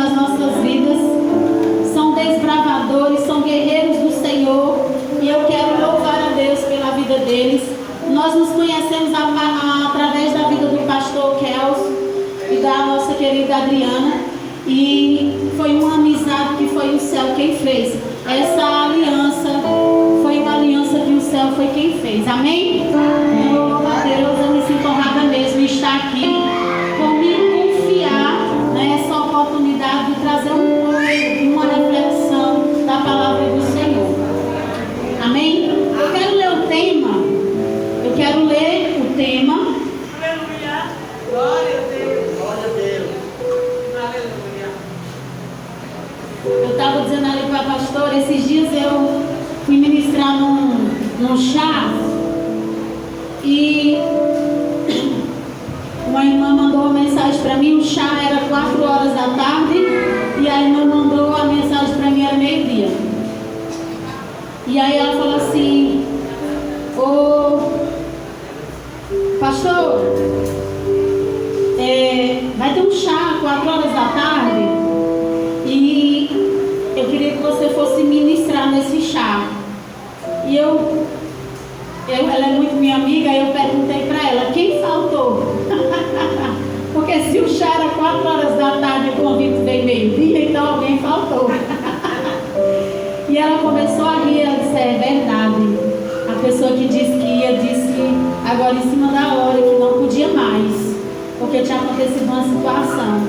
das nossas vidas. São desbravadores, são guerreiros do Senhor. E eu quero louvar a Deus pela vida deles. Nós nos conhecemos através da vida do pastor Kels e da nossa querida Adriana. E foi uma amizade que foi o céu quem fez. Essa aliança foi uma aliança que o céu foi quem fez. Amém? Eu louvo a Deus, eu me sinto honrada mesmo de estar aqui. Por me confiar nessa oportunidade de trazer uma reflexão da palavra do Senhor. Amém? Eu quero ler o tema. Aleluia. Glória a Deus. Glória a Deus. Aleluia. Eu estava dizendo ali para a pastora, esses dias eu fui ministrar num chá e uma irmã mandou uma mensagem para mim. O chá era 4 horas da tarde e a irmã mandou a mensagem para mim, era meio-dia. E aí ela falou assim: ô pastor, vai ter um chá 4 horas da tarde e eu queria que você fosse ministrar nesse chá. E ela é muito minha amiga, e eu perguntei para ela: quem faltou? Porque se o chá era 4 horas da tarde e o convite veio meio-dia, então alguém faltou. E ela começou a rir. Ela disse: é verdade. A pessoa que disse que ia, disse agora em cima da hora que não podia mais, porque tinha acontecido uma situação.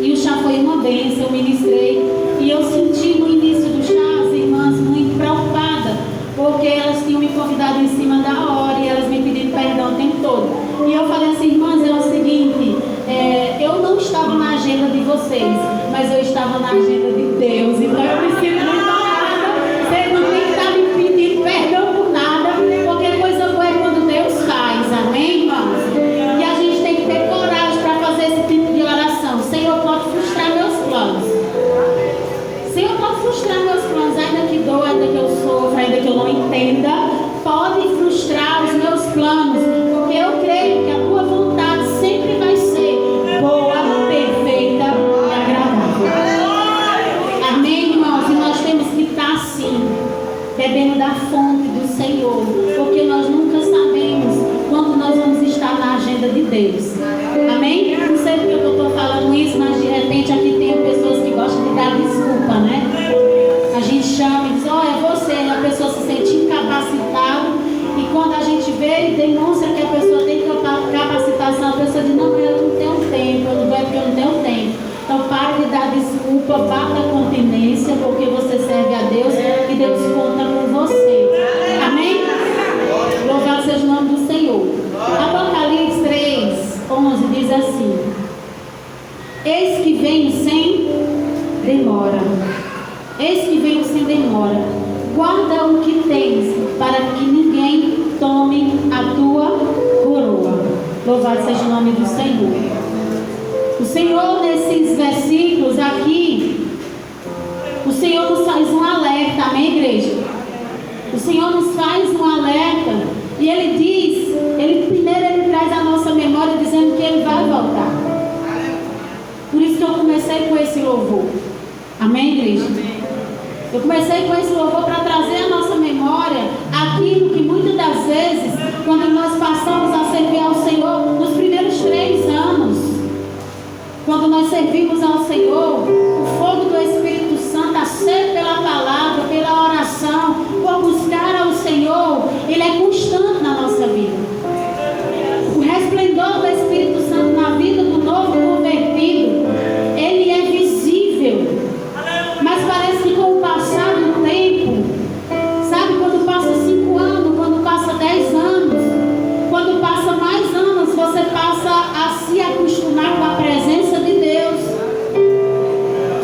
E o chá foi uma bênção, eu ministrei. E eu senti no início do chá as irmãs muito preocupadas, porque elas tinham me convidado em cima da hora e elas me pediram perdão o tempo todo. E eu falei assim: irmãs, é o seguinte, eu não estava na agenda de vocês, mas eu estava na agenda de Deus. Então eu preciso muito nada. Vocês não têm que estar me pedindo perdão por nada, porque coisa boa é quando Deus faz. Amém, irmãos? E a gente tem que ter coragem para fazer esse tipo de oração. Senhor, pode frustrar meus planos. Senhor, pode frustrar meus planos, ainda que doa, ainda que eu sofra, ainda que eu não entenda. Pode frustrar os meus planos, porque eu creio que a tua vontade sempre vai ser boa, perfeita e agradável. Amém, irmãos? E nós temos que estar assim, bebendo da fonte do Senhor, porque nós nunca sabemos quando nós vamos estar na agenda de Deus. Amém? Não sei porque eu estou falando isso, mas de repente aqui tem pessoas que gostam de dar desculpa, né? A gente chama e diz: ó, é você. A pessoa se sente incapacitada, e quando a gente vê e demonstra que a pessoa tem capacitação, a pessoa diz: não, eu não tenho tempo, eu não vou porque eu não tenho tempo. Então pare de dar desculpa, bata a continência, porque você serve a Deus e Deus conta com você. Amém? Louvado seja o nome do Senhor. Apocalipse 3:11 diz assim: eis que venho sem demora. Eis que venho sem demora. Guarda o que tens, para que ninguém tome a tua coroa. Louvado seja o nome do Senhor. O Senhor, nesses versículos aqui, o Senhor nos faz um alerta. Amém, igreja? O Senhor nos faz um alerta. E Ele diz, primeiro Ele traz a nossa memória dizendo que Ele vai voltar. Por isso que eu comecei com esse louvor. Amém, igreja? Eu comecei com esse louvor para trazer à nossa memória aquilo que muitas das vezes, quando nós passamos a servir ao Senhor, nos primeiros 3 anos, quando nós servimos ao Senhor, o fogo do Espírito Santo, a sede pela palavra, pela oração, por buscar ao Senhor, ele é constante na nossa vida. O resplendor do Espírito Santo na vida do novo convertido, ele é visível. Mas parece que com o passar do tempo, sabe, quando passa 5 anos, quando passa 10 anos, quando passa mais anos, você passa a se acostumar com a presença de Deus.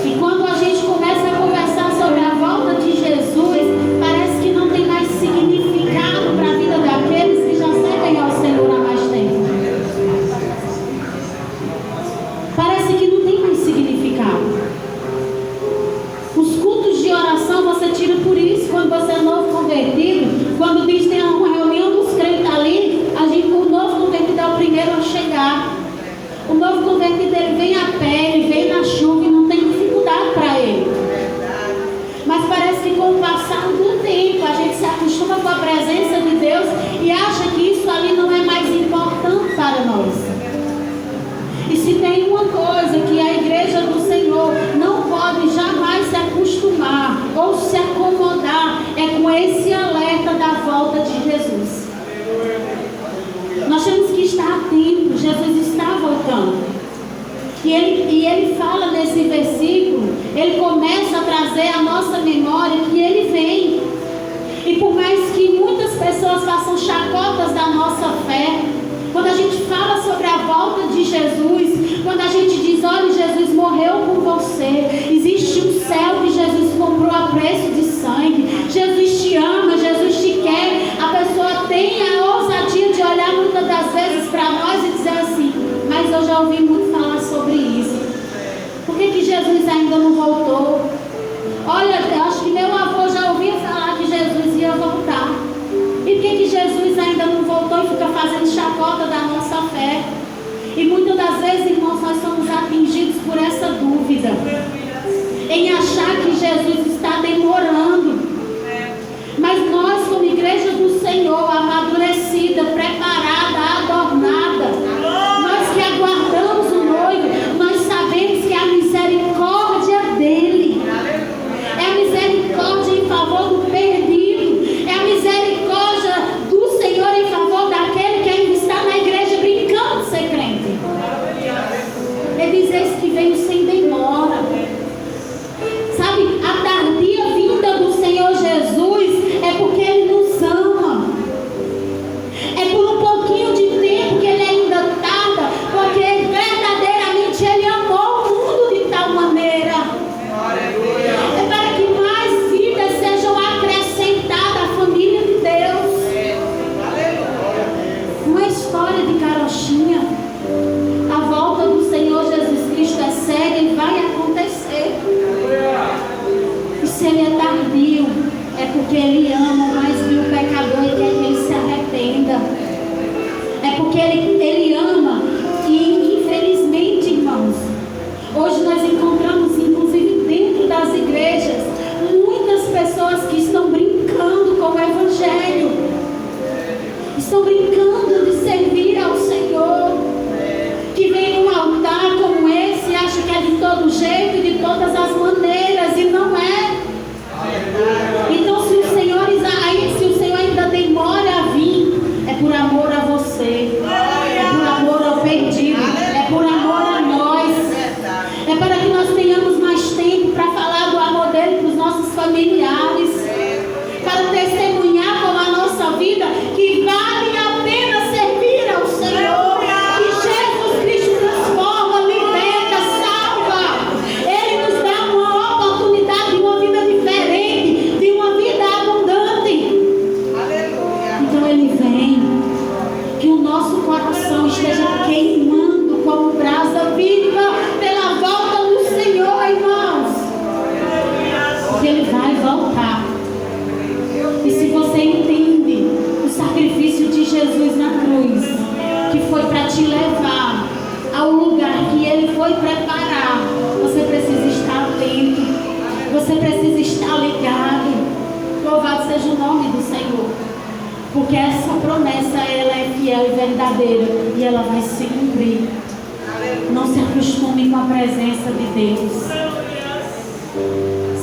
E quando a gente começa a conversar sobre a volta de Jesus, parece que não tem mais significado para a vida daqueles que já servem se tem uma coisa que a igreja do Senhor não pode jamais se acostumar ou se acomodar, é com esse alerta da volta de Jesus. Nós temos que estar atentos. Jesus está voltando. E ele fala nesse versículo, ele começa a trazer à nossa memória que ele vem. E por mais que muitas pessoas façam chacotas da nossa fé, quando a gente fala sobre a volta de Jesus, quando a gente diz, olha, Jesus morreu por você, existe um céu que Jesus comprou a preço de sangue, Jesus te ama, Jesus te quer, a pessoa tem a ousadia de olhar muitas das vezes para nós e dizer assim, mas eu já ouvi muito falar sobre isso. Por que Jesus ainda não voltou? Olha, eu acho que meu avô já ouvia falar que Jesus ia voltar. E por que Jesus ainda não voltou e fica fazendo chacota da nossa fé? E muitas das vezes, irmãos, nós somos atingidos por essa dúvida, em achar que Jesus está demorando. Mas nós, como igreja do Senhor, amadurecida, preparada, adornada, nós que aguardamos o noivo, nós sabemos que a misericórdia dele é a misericórdia em favor do perdido, é a misericórdia do Senhor em favor daquele que ainda está na igreja brincando de ser crente. Ele diz esse que veio sem demora. Sabe, a tardia vinda do Senhor Jesus é porque Ele nos ama. É por um pouquinho de tempo que Ele ainda tarda, porque verdadeiramente Ele amou o mundo de tal maneira. É para que mais vidas sejam acrescentadas à família de Deus. Uma história de carochinha. A volta do Senhor Jesus Cristo é séria e vai acontecer. E se Ele é tardio, é porque Ele ama mais que o pecador e quer que ele se arrependa. É porque Ele ama. E infelizmente, irmãos, hoje nós encontramos, inclusive dentro das igrejas, muitas pessoas que estão brincando com o Evangelho, estão brincando de servir ao Senhor, que vem num altar como esse e acha que é de todo jeito e de todas as maneiras, e não é. Então, se o Senhor ainda demora a vir, é por amor a você, é por amor ao perdido, é por amor a nós, é para que nós tenhamos mais tempo para falar do amor dele para os nossos familiares, para testemunhar com a nossa vida que vale a pena servir ao Senhor, que Jesus Cristo transforma, liberta, salva. Ele nos dá uma oportunidade de uma vida diferente, de uma vida abundante. Então Ele vem, que o nosso coração esteja queimando como brasa viva pela volta do Senhor, irmãos, porque Ele vai voltar. E se você entende o sacrifício de Jesus na cruz, que foi para te levar ao lugar que Ele foi preparar, você precisa estar atento, você precisa estar ligado. Louvado seja o nome do Senhor, porque essa promessa, ela é fiel e verdadeira, e ela vai se cumprir. Não se acostume com a presença de Deus,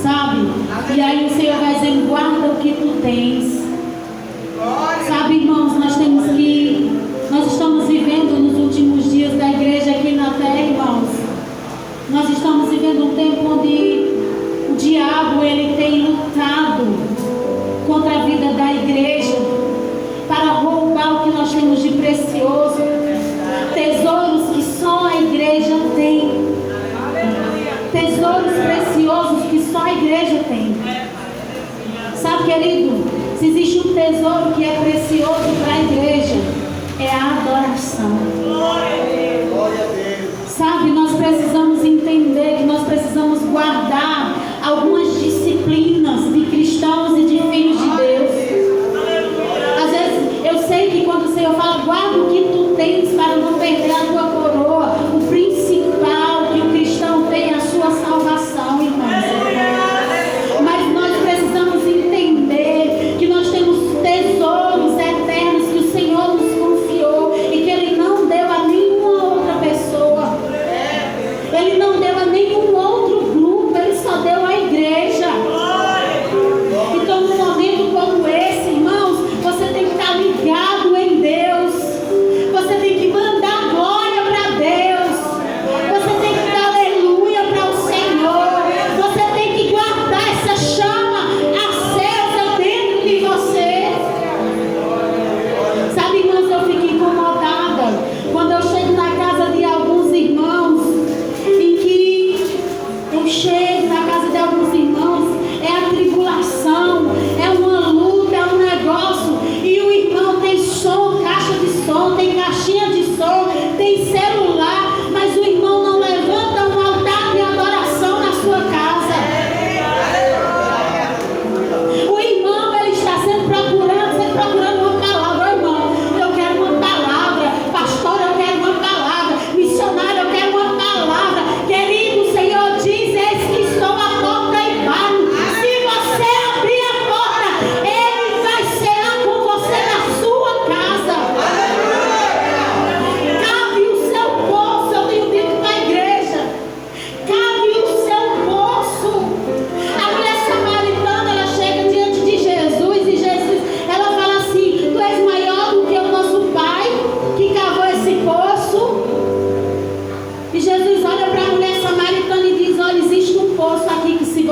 sabe? E aí o Senhor vai dizendo, guarda o que tu tens. Sabe, irmãos, nós estamos vivendo nos últimos dias da igreja aqui na terra, irmãos. Nós estamos vivendo um tempo onde o diabo, ele tem lutado contra a vida da igreja para roubar o que nós temos de precioso, tesouros que só a igreja tem, tesouros preciosos que só a igreja tem. Sabe, querido, se existe um tesouro que é precioso para a igreja, é a adoração. Sabe, nós precisamos entender que nós precisamos guardar algumas disciplinas de cristãos e de filhos de Deus. Às vezes eu sei que quando o Senhor fala, guarda o que tu tens para não perder a tua coroa, o principal que o cristão tem é a sua salvação, irmãos. Mas nós precisamos entender que nós temos tesouros eternos que o Senhor nos confiou e que Ele não deu a nenhuma outra pessoa.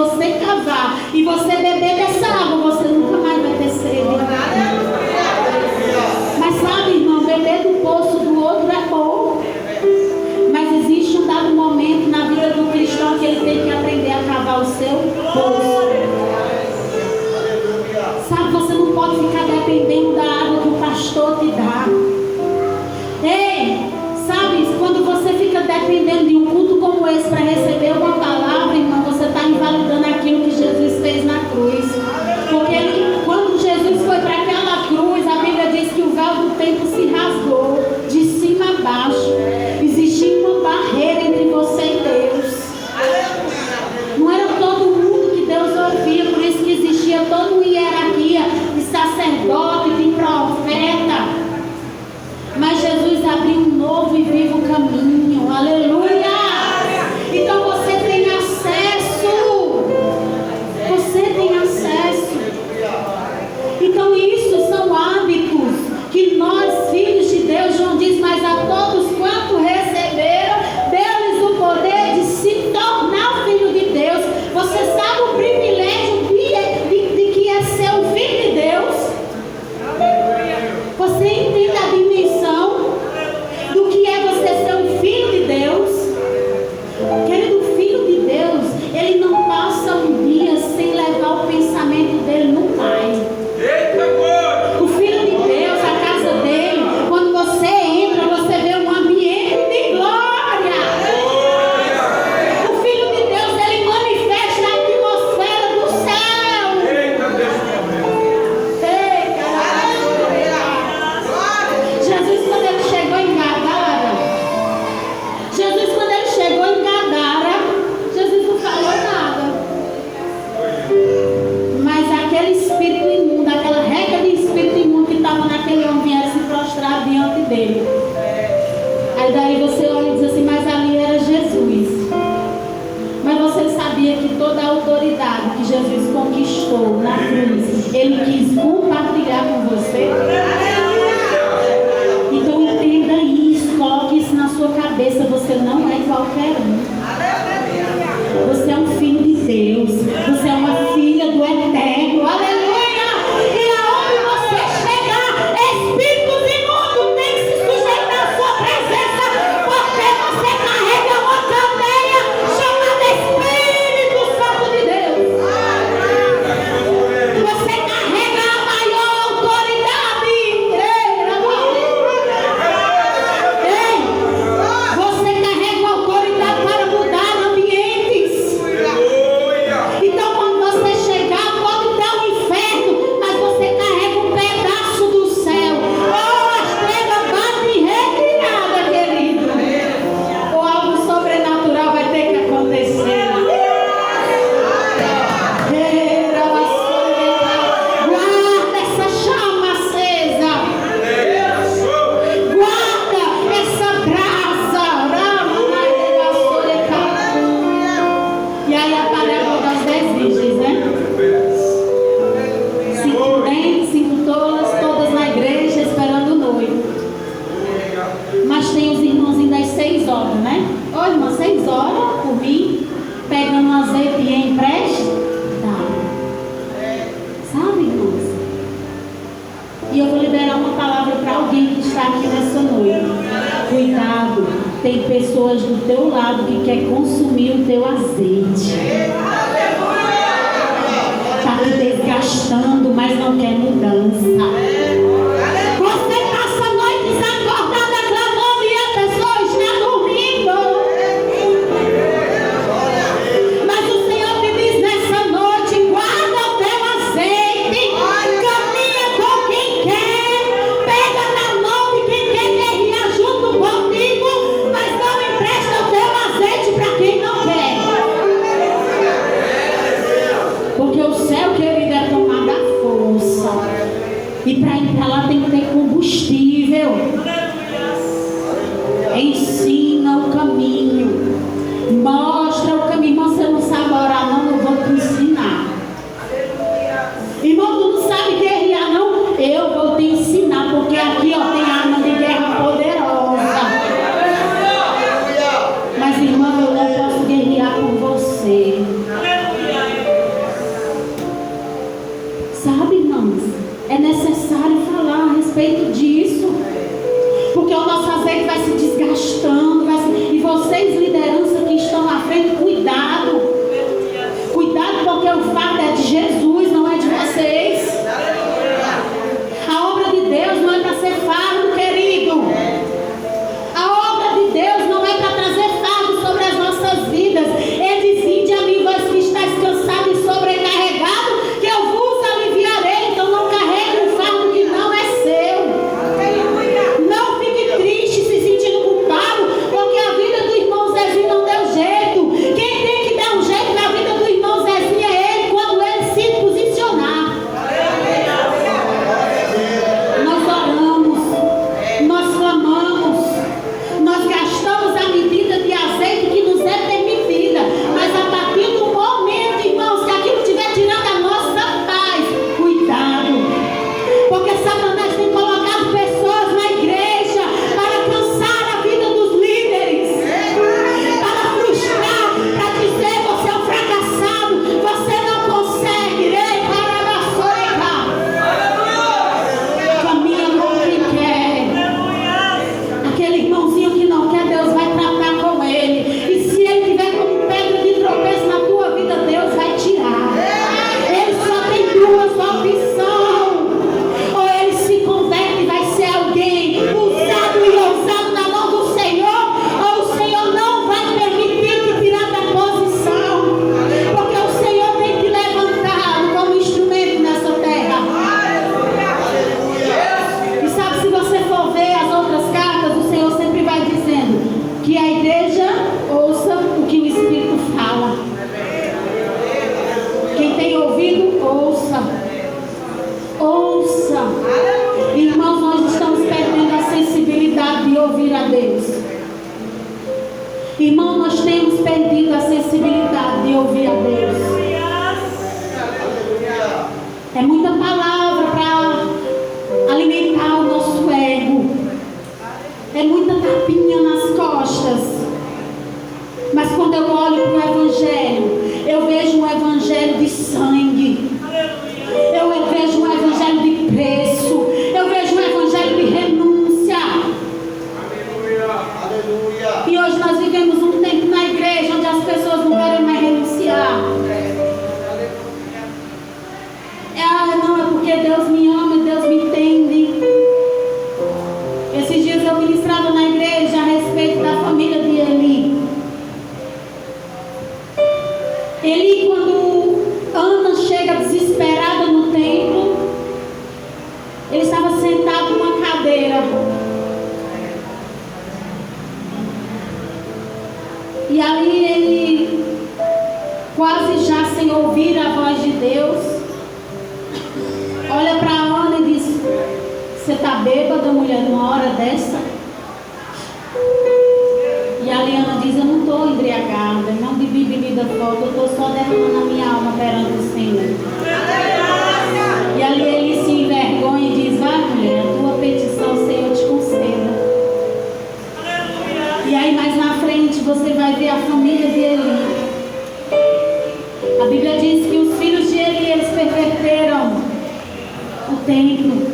você cavar e você beber dessa água, você nunca mais vai ter sede. Mas sabe, irmão, beber do poço do outro é bom. Mas existe um dado momento na vida do cristão que ele tem que aprender a cavar o seu poço. Sabe, você não pode ficar dependendo da água que o pastor te dá. Ei, sabe, quando você fica dependendo de um culto como esse para receber uma palavra, irmão, você está invalidando aquilo que Jesus fez na cruz. Porque quando Jesus foi para aquela cruz, a Bíblia diz que o véu do templo se rasgou de cima a baixo. Existia uma barreira entre você e Deus. Não era todo mundo que Deus ouvia, por isso que existia toda uma hierarquia de sacerdote, de profeta. Mas Jesus abriu um novo e vivo caminho. Aleluia! Então você tem acesso. Você tem acesso. Então isso são hábitos que nós, filhos de Deus, João diz, mas a todos quanto receberam, deu-lhes o poder de se tornar filho de Deus. Você sabe o privilégio de que é ser um filho de Deus? Você entende a dimensão do que é você ser um filho de Deus? Querido, filho de Deus, ele não passa um dia sem levar o pensamento dele no Pai. O filho de Deus, a casa dele, quando você entra, você vê um ambiente de glória. O filho de Deus, ele manifesta a atmosfera do céu. Jesus, quando ele chegou em Gadara, Jesus não falou nada. Mas aquele espírito imundo, aquela regra de espírito imundo que estava naquele homem, vieram se prostrar diante dele. Aí daí você olha e diz assim, mas ali era Jesus. Mas você sabia que toda a autoridade que Jesus conquistou na cruz, ele quis compartilhar com você? Então entenda isso, coloque isso na sua cabeça, você não é qualquer um. Você é um filho de Deus, você é uma filha do Eterno, aleluia! E aonde você chegar, espíritos imundos têm que se sujeitar à sua presença, porque você carrega uma candeia chamada Espírito Santo de Deus. Você carrega a maior autoridade. Você carrega a autoridade para mudar ambientes. Então, quando você chegar, pode dar um inferno, mas você carrega um pedaço do céu. Oh, as trevas batem retirada, querido. Ou algo sobrenatural vai ter que acontecer. Guarda essa chama acesa. Guarda essa brasa. E aí a parábola das 10 virgens, né? 5 bem, 5 tolas, todas na igreja esperando o noivo. Mas tem os irmãozinhos das 6 horas, né? Ô irmã, 6 horas por mim, pegando um azeite e empresta. Sabe, irmãos? E eu vou liberar uma palavra para alguém que está aqui nessa noite. Cuidado, tem pessoas do teu lado que quer consumir o teu azeite. Está te desgastando, mas não quer mudança. Você passa noites acordada clamando e a pessoa está dormindo. Mas o Senhor te diz nessa noite, guarda o teu azeite, caminha com quem quer, pega na mão de quem quer guerrear junto contigo, mas não empresta o teu azeite para quem não quer. Porque o céu, querido, é tomada a força. E para ir para lá tem que ter combustível. Ensina o caminho. Mostra o caminho. Irmão, você não sabe orar, não, eu vou te ensinar. Irmão, tu não sabe guerrear, não? Eu vou te ensinar, porque aqui ó, tem arma de guerra poderosa. Mas irmão, eu não posso guerrear com você. Irmão, nós temos perdido a sensibilidade de ouvir a Deus. É muita palavra para alimentar o nosso ego. É muita tapinha nas costas. Mas quando eu olho para o Evangelho, eu vejo um Evangelho de sangue. Eu vejo um Evangelho de preço. Eu vejo um Evangelho de renúncia. Aleluia. E hoje nós vivemos um tempo na igreja onde as pessoas não querem mais renunciar. Não, é porque Deus me ama e Deus me entende. Esses dias eu ministrava na igreja a respeito da família de Eli. Eli, quando Ana chega desesperada no templo, ele estava sentado numa cadeira. E ali ele, quase já sem ouvir a voz de Deus, olha para Ana e diz: você está bêbada, mulher, numa hora dessa? E ali Ana diz: eu não estou embriagada, não bebi bebida forte, eu estou só derramando a minha alma perante o Senhor. E ali ele se envergonha e diz: vai, mulher, a tua petição o Senhor te conceda. E aí mais na frente você vai ver a família de Eli. A Bíblia diz que os filhos de Eli, eles perverteram o templo.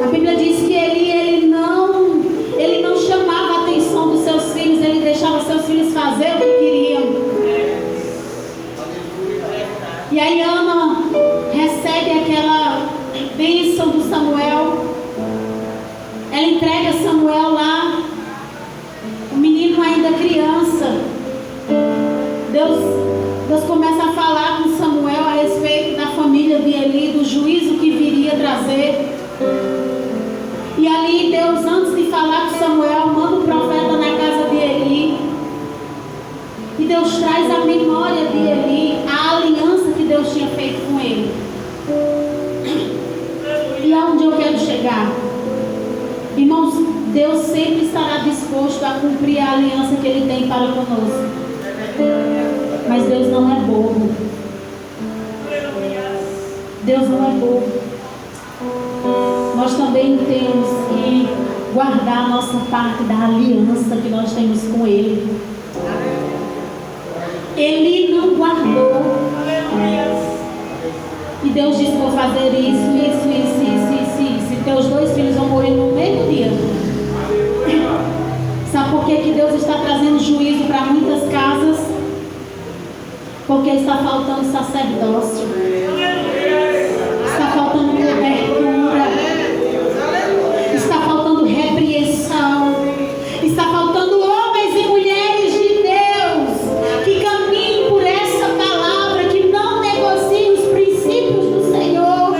A Bíblia diz que ele não chamava a atenção dos seus filhos, ele deixava seus filhos fazer o que queriam. E aí Ana recebe aquela bênção do Samuel. Ela entrega Samuel lá, o menino ainda criança. Deus começa a falar com Samuel a respeito da família de Eli, do juízo que viria trazer. E ali Deus, antes de falar com Samuel, manda o profeta na casa de Eli. E Deus traz a memória de Eli, a aliança que Deus tinha feito com ele. E aonde eu quero chegar? Irmãos, Deus sempre estará disposto a cumprir a aliança que Ele tem para conosco. Mas Deus não é bobo. Deus não é bobo. Nós também temos que guardar a nossa parte da aliança que nós temos com Ele. Ele não guardou. E Deus disse: vou fazer isso. E teus 2 filhos vão morrer no mesmo dia. Sabe por que Deus está trazendo juízo para muitas casas? Porque está faltando sacerdócio, está faltando cobertura, está faltando repreensão, está faltando homens e mulheres de Deus que caminhem por essa palavra, que não negociem os princípios do Senhor.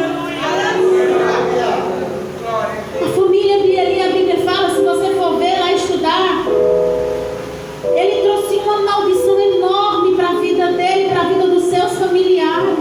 A família de Eli, a Bíblia fala, se você for ver lá estudar, ele trouxe uma maldição enorme para a vida dele, para a vida dos seus familiares.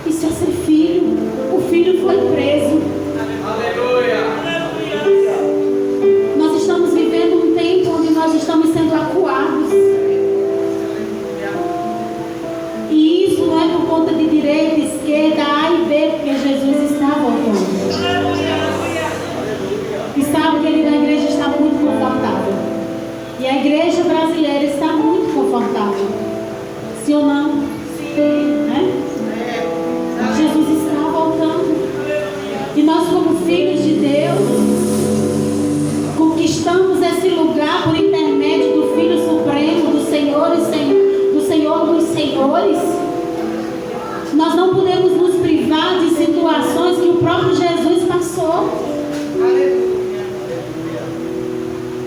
Isso é ser filho. O filho foi preso. Nós estamos vivendo um tempo onde nós estamos sendo acuados. E isso não é por conta de direita, esquerda, A e B, porque Jesus está voltando. E sabe, querido, a igreja está muito confortável. E a igreja brasileira está muito confortável. Sim ou não? Sim. Né? Jesus está voltando. E nós, como filhos de Deus, conquistamos esse lugar por intermédio do Filho Supremo, do Senhor dos Senhores. Nós não podemos nos privar de situações que o próprio Jesus passou.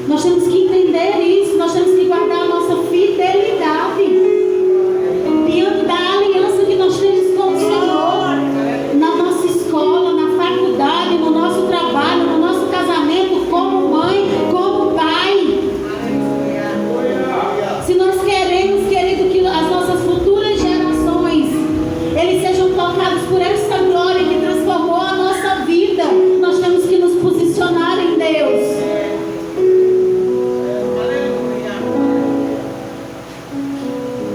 Nós temos que entender isso. Nós temos que guardar a nossa fidelidade diante da aliança que nós temos com o Senhor, na nossa escola, na faculdade, no nosso trabalho, no nosso casamento, como mãe, como pai. Se nós queremos, querido, que as nossas futuras gerações eles sejam tocados por essa glória que transformou a nossa vida, nós temos que nos posicionar em Deus.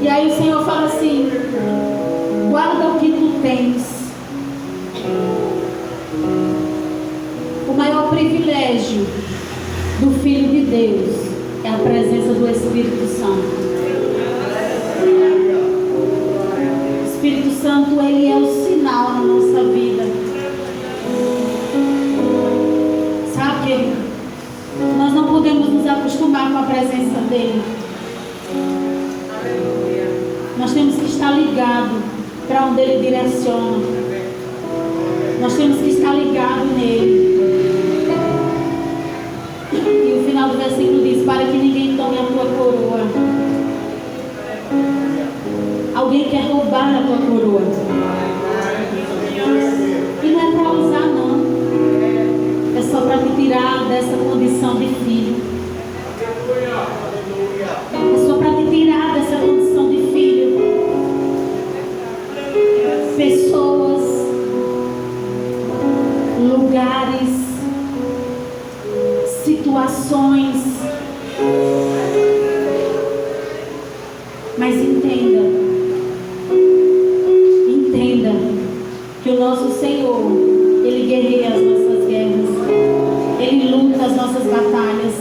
E aí o Senhor fala assim: guarda o que tu tens. O maior privilégio do Filho de Deus é a presença do Espírito Santo. O Espírito Santo, ele é o sinal na nossa vida. Sabe, querido? Nós não podemos nos acostumar com a presença dele. Nós temos que estar ligados para onde ele direciona. Nós temos que estar ligados nele. E o final do versículo diz: para que ninguém tome a tua coroa. Alguém quer roubar a tua coroa. E não é para usar, não. É só para te tirar dessa condição de filho. É só para te tirar dessa condição de filho. Pessoas, lugares, situações. Mas entenda que o nosso Senhor, ele guerreia as nossas guerras, ele luta as nossas batalhas.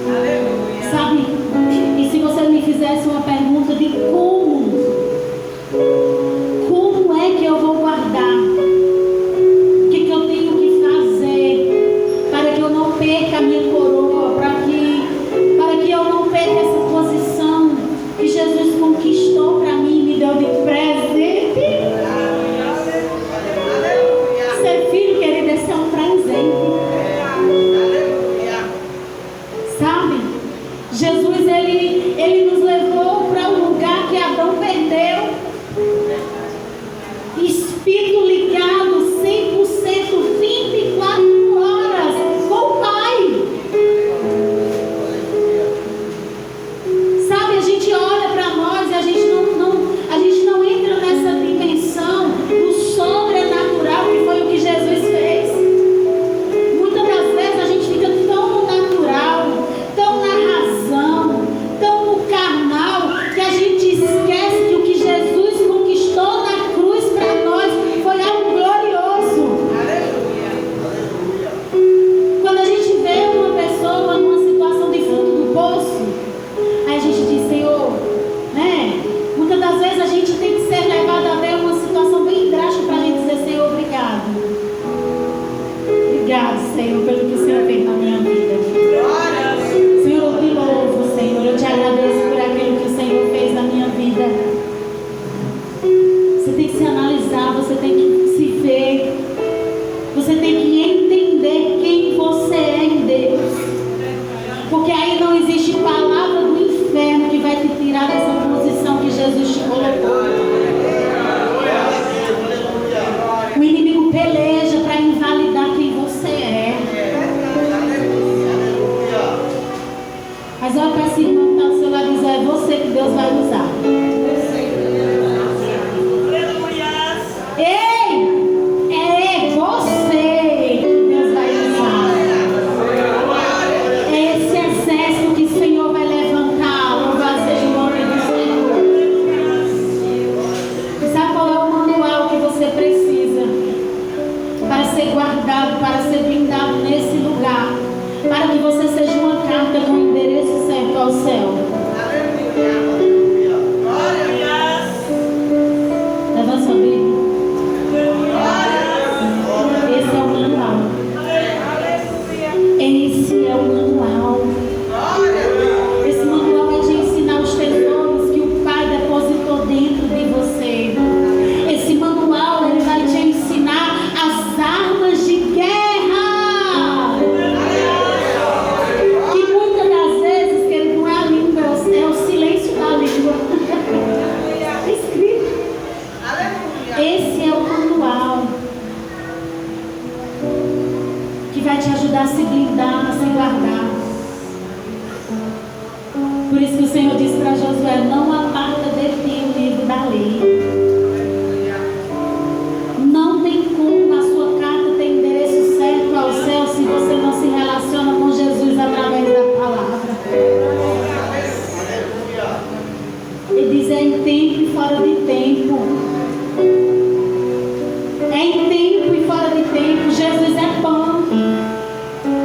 Aleluia. Sabe? E se você me fizesse uma pergunta de como é que eu vou guardar? O que eu tenho que fazer para que eu não perca a minha coroa, para que eu não perca essa posição que Jesus conquistou para mim e me deu de presente? Ser filho, querido, esse é um presente. você que Deus vai usar. Ei, é você que Deus vai usar. É esse exército que o Senhor vai levantar. Louvado seja o nome do Senhor. Sabe qual é o manual que você precisa para ser guardado, para ser blindado nesse lugar, para que você seja uma carta com o endereço certo ao céu? Levanta sua Bíblia. Esse é o manual. Esse é o manual. Esse manual vai te ensinar os tesouros que o Pai depositou dentro de você. Esse manual ele vai te ensinar as armas de guerra. Que muitas das vezes, que ele não é a língua, é o silêncio da língua. Está escrito. Esse é o manual que vai te ajudar a se blindar, a se guardar. Por isso que o Senhor disse para Josué: não aparta de ti o livro da lei. Não tem como a sua carta ter endereço certo ao céu se você não se relaciona com Jesus através da palavra. Ele diz: é em tempo e fora de tempo. É em tempo e fora de tempo. Jesus é pão.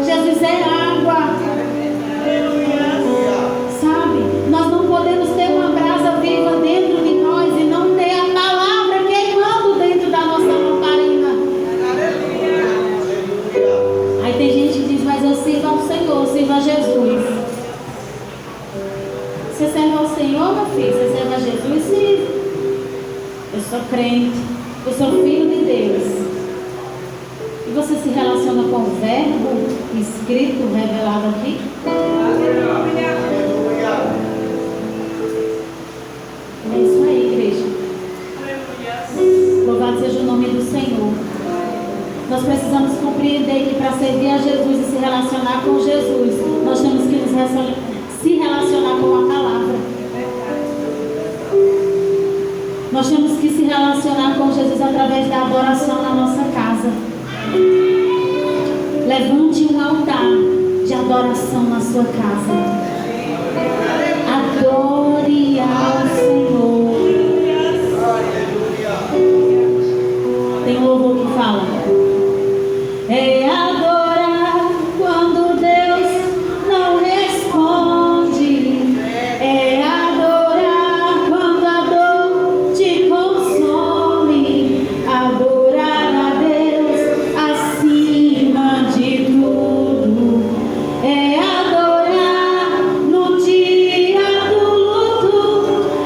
Jesus é água. Sabe? Nós não podemos ter uma brasa viva dentro de nós e não ter a palavra queimando dentro da nossa lamparina. Aí tem gente que diz: mas eu sirvo ao Senhor, eu sirvo a Jesus. Você serve ao Senhor, meu filho? Você serve a Jesus? Sim. Eu sou crente. Eu sou filho de Deus. E você se relaciona com o verbo escrito, revelado aqui? É isso aí, igreja. Louvado seja o nome do Senhor. Nós precisamos compreender que para servir a Jesus e se relacionar com Jesus, nós temos que se relacionar com a palavra. Nós temos que se relacionar com Jesus através da adoração na nossa casa. Levante um altar de adoração na sua casa. Adore ao Senhor. Tem um louvor que fala: é adorar quando Deus não responde. É adorar quando a dor te consome. Adorar a Deus acima de tudo. É adorar no dia do luto.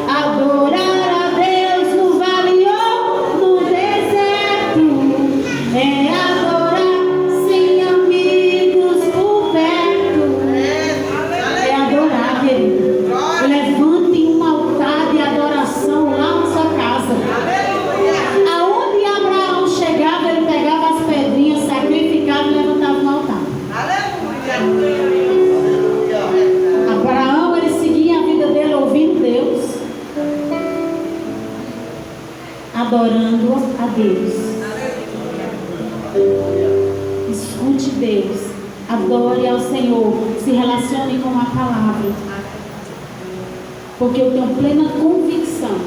Adorar a Deus no vale ou no deserto. É adorar sem amigos por perto. É adorar, querido. Levante um altar de adoração lá na sua casa. Aonde Abraão chegava, ele pegava as pedrinhas, sacrificava e levantava um altar. Abraão, ele seguia a vida dele ouvindo Deus, adorando a Deus. Escute Deus, adore ao Senhor, se relacione com a palavra, porque eu tenho plena convicção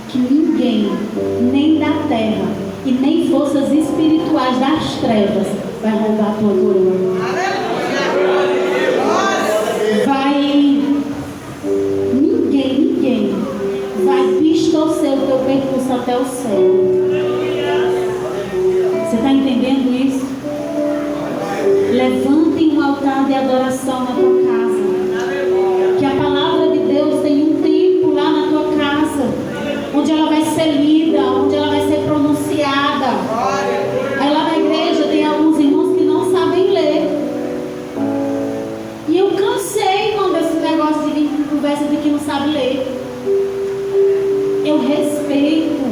que ninguém, nem da terra e nem forças espirituais das trevas, vai roubar a tua coroa. Ninguém vai distorcer o teu percurso até o céu. Você está entendendo isso? Levante um altar de adoração na tua casa. Que a palavra de Deus tem um tempo lá na tua casa, onde ela vai ser lida, onde ela vai ser pronunciada. Aí lá na igreja tem alguns irmãos que não sabem ler. E eu cansei quando esse negócio de vir com conversa de que não sabe ler. Eu respeito,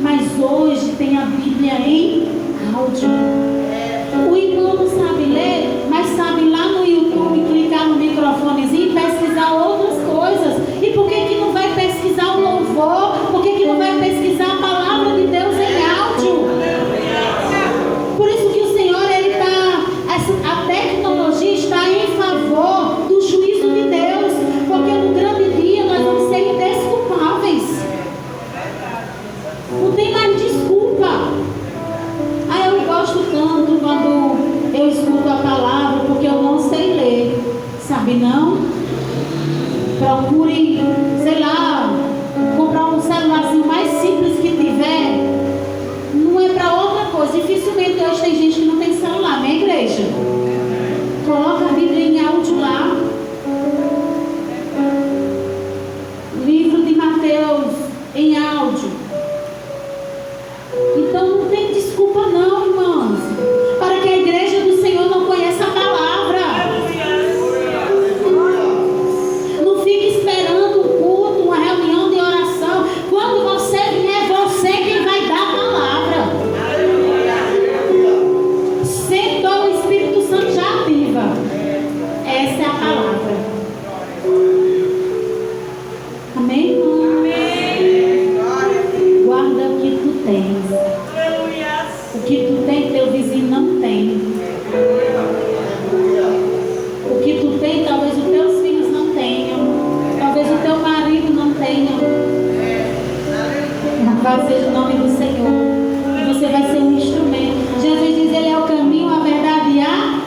mas hoje tem a Bíblia em áudio. O irmão não sabe ler, mas sabe lá no YouTube clicar no microfonezinho e pesquisar outras coisas. procure, sei lá, comprar um celularzinho mais simples que tiver. Não é para outra coisa. Dificilmente hoje tem gente que não tem celular, né, igreja? Coloca a Bíblia em áudio lá. Livro de Mateus em áudio. Então não tem desculpa não, irmãos, para que a igreja do Senhor não conheça a palavra. Não fique esperando um culto, uma reunião de oração. Quando você vier, você quem vai dar a palavra. Sentou, o Espírito Santo já ativa. Essa é a palavra. Amém, irmão? Guarda o que tu tens. O que tu tem, teu vizinho não tem. O que tu tem, talvez os teus filhos não tenham. Talvez o teu marido não tenha. Louvado seja o nome do Senhor. Você vai ser um instrumento. Jesus diz, Ele é o caminho, a verdade e a...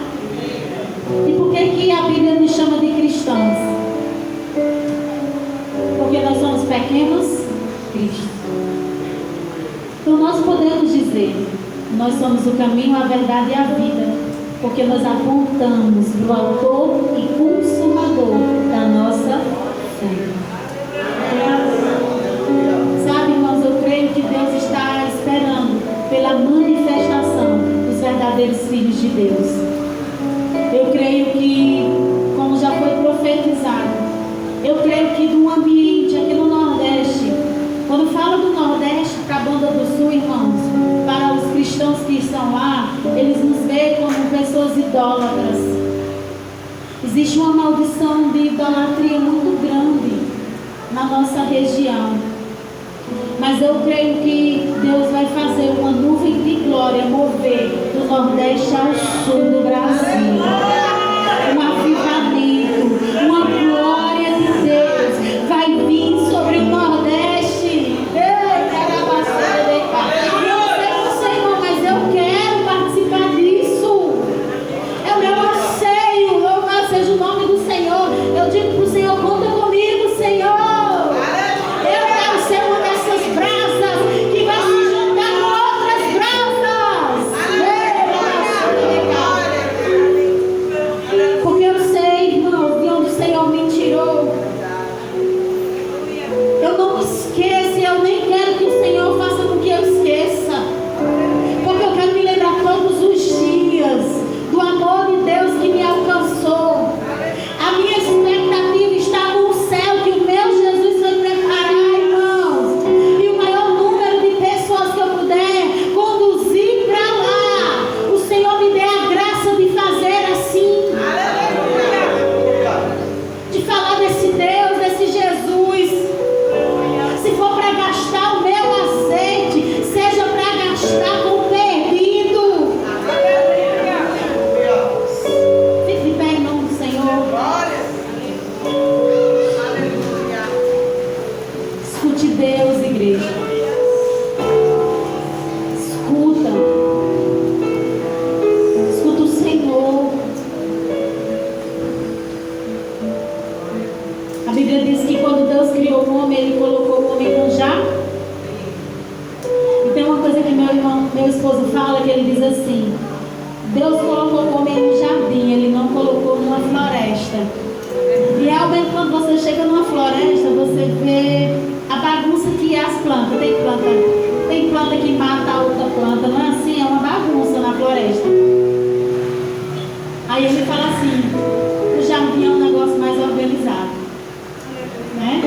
E por que a Bíblia nos chama de cristãos? Porque nós somos pequenos Cristos. Então nós podemos dizer, nós somos o caminho, a verdade e a vida, porque nós apontamos para o autor e consumador da nossa fé. Sabe, irmãos, eu creio que Deus está esperando pela manifestação dos verdadeiros filhos de Deus. Eu creio que, como já foi profetizado, eu creio que no ambiente aqui no Nordeste, quando fala do Nordeste para a Banda do Sul, irmãos, para os cristãos que estão lá, eles nos veem como pessoas idólatras. Existe uma maldição de idolatria muito grande na nossa região. Mas eu creio que Deus vai fazer uma nuvem de glória mover do Nordeste ao Sul do Brasil. Um avivamento, uma glória de Deus vai vir sobre o Nordeste. Eu não sei, Senhor, mas eu quero participar disso. É o meu anseio. Louvado seja o nome do Senhor. Eu digo para o Senhor, conta comigo, Senhor. Eu quero ser uma dessas brasas que vai se juntar com outras brasas. Porque eu sei, irmão, de onde o Senhor me tirou. Eu não me esqueço, eu nem quero que o Senhor faça com que eu esqueça. Porque eu quero me lembrar todos os dias do amor de Deus que me alcançou. A minha expectativa está no céu que o meu Jesus foi preparar, irmãos. E o maior número de pessoas que eu puder conduzir para lá, o Senhor me dê a graça de fazer assim. De falar desse Deus, desse Jesus. Se for para gastar o meu azeite, seja para gastar com o perdido. Fique de pé em nome do Senhor. Escute Deus, igreja. Escuta. Escuta o Senhor. A Bíblia diz que quando Deus criou o homem, Ele colocou o homem num jardim. E tem uma coisa que meu esposo fala, que ele diz assim: Deus colocou o homem no jardim, Ele não colocou numa floresta. E realmente quando você chega numa floresta, você vê a bagunça que é as plantas. Tem planta que mata a outra planta, não é assim? É uma bagunça na floresta. Aí ele fala assim: o jardim é um negócio mais organizado, né?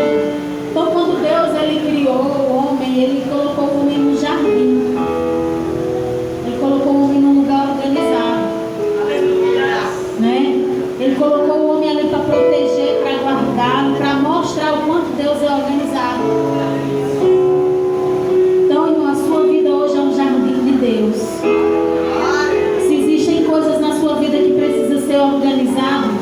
Então quando Deus ele criou o homem, Ele colocou o homem no jardim. Ele colocou o homem num lugar organizado, né? Ele colocou o homem ali para proteger, para guardar, para mostrar o quanto Deus é organizado. Então, irmão, a sua vida hoje é um jardim de Deus. Se existem coisas na sua vida que precisam ser organizadas,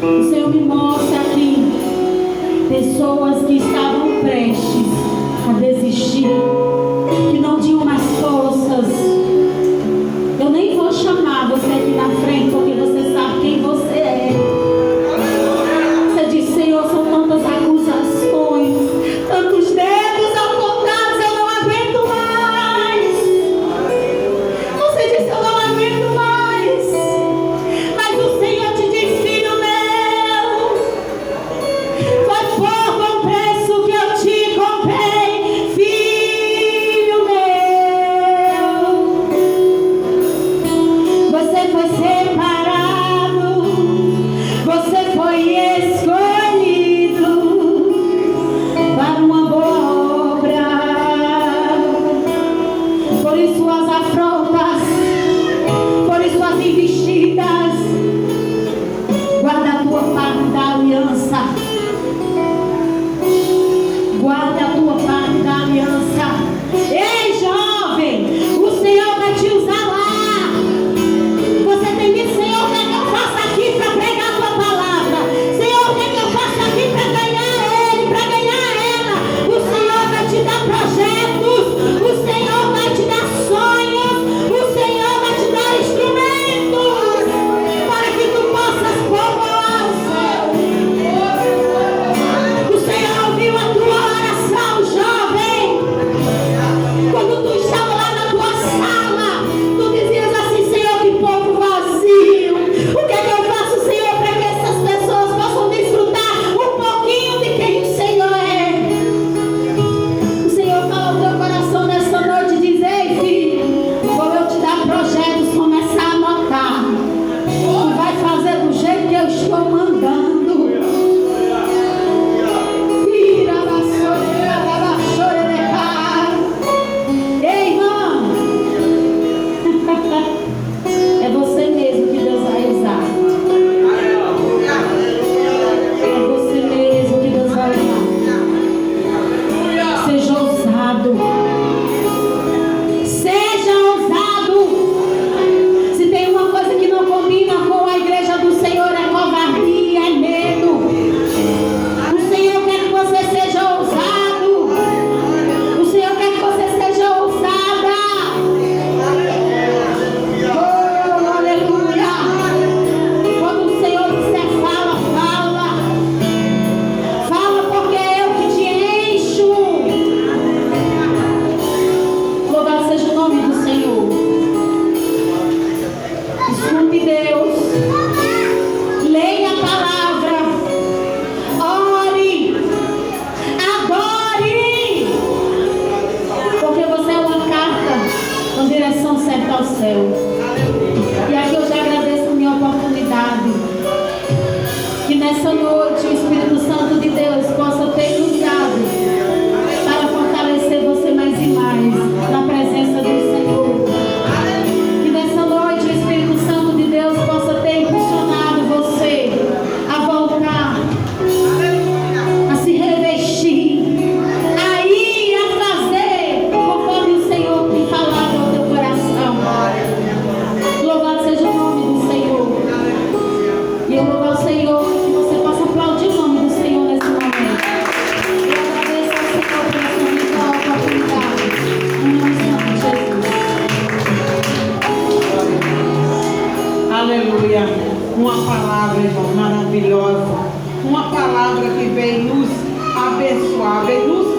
O Senhor me mostra aqui pessoas que estavam prestes a desistir, que não tinham mais forças. Eu nem vou chamar você aqui na frente, porque você sabe quem você é. Você diz: Senhor, são tantas acusações, tantos dedos apontados, eu não aguento mais. Você diz: eu não aguento mais. Mas o Senhor te diz: filho meu, foi por um preço que eu te comprei, filho meu. Você foi separado, você foi escolhido para uma boa obra. Por isso suas afrontas, por isso suas investidas, guarda a tua parte da aliança. Guarda a tua parte da aliança. Ei, jovem, o Senhor vai te usar lá. Você tem dito: Senhor, o que é que eu faço aqui para pregar a tua palavra? Senhor, o que é que eu faço aqui para ganhar ele, para ganhar ela? O Senhor vai te dar projetos, o Senhor vai te dar sonhos, o Senhor vai te dar instrumentos para que tu possas povoar o céu. O Senhor ouviu a tua oração, jovem. Quando tu estava lá na tua sala, tu dizias assim: Senhor, que povo vazio. O que é que eu faço, Senhor, para que essas pessoas possam desfrutar um pouquinho de quem o Senhor é? O Senhor fala ao teu coração nessa noite e diz: ei, filho, vou eu te dar projetos, começa a anotar. Tu vai fazer do jeito que eu estou mandando. Ei, irmão, é você mesmo que Deus vai usar. É você mesmo que Deus vai usar. Seja ousado. Seja ousado. Se tem uma coisa que não combina com a igreja do Senhor, é covardia, é medo. O Senhor quer que você seja ousado. O Senhor quer que você seja ousada. Oh, aleluia. Quando o Senhor disser fala, fala. Fala, porque é eu que te encho. Louvado seja o nome do Senhor. Escute Deus. Leia a palavra. Ore. Adore. Porque você é uma carta com direção certa ao céu. E aqui eu já agradeço a minha oportunidade. Que nessa noite o Espírito Santo de Deus possa ter usado para fortalecer você mais e mais na presença do Senhor. Que nessa noite o Espírito Santo de Deus possa ter impulsionado você a voltar, a se revestir, a ir a fazer conforme o Senhor tem falado ao teu coração. Louvado seja o nome do Senhor. E eu louvo ao Senhor, que você possa aplaudir o nome do Senhor nesse momento. Eu agradeço ao Senhor por essa linda oportunidade. Em nome de Jesus. Aleluia. Uma palavra, irmão, maravilhosa. Uma palavra que vem nos abençoar, vem nos